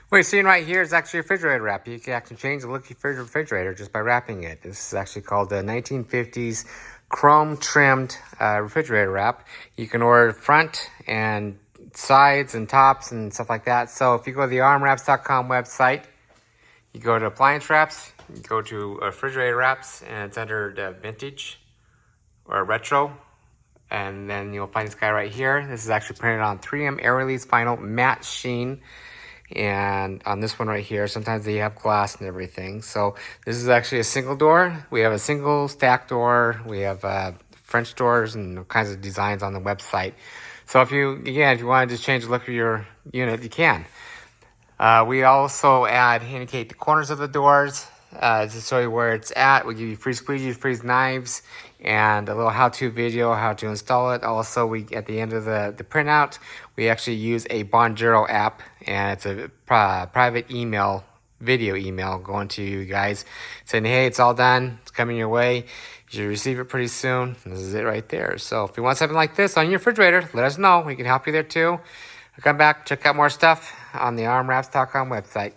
What you're seeing right here is actually a refrigerator wrap. You can actually change the look of your refrigerator just by wrapping it. This is actually called the 1950's chrome trimmed refrigerator wrap. You can order front and sides and tops and stuff like that. So if you go to the rmwraps.com website, you go to appliance wraps, you go to refrigerator wraps, and it's under the vintage or retro. And then you'll find this guy right here. This is actually printed on 3M Air Release Vinyl Matte Sheen. And on this one right here, sometimes they have glass and everything. So this is actually a single door. We have a single stack door. We have French doors and all kinds of designs on the website. So if you want to just change the look of your unit, you can. We also indicate the corners of the doors to show you where it's at. We give you free squeegees, free knives, and a little how-to video, how to install it. Also, at the end of the printout, we actually use a Bonjoro app, and it's a private video email going to you guys saying, hey, it's all done, it's coming your way. You should receive it pretty soon. And this is it right there. So if you want something like this on your refrigerator, let us know. We can help you there too. Come back, check out more stuff on the rmwraps.com website.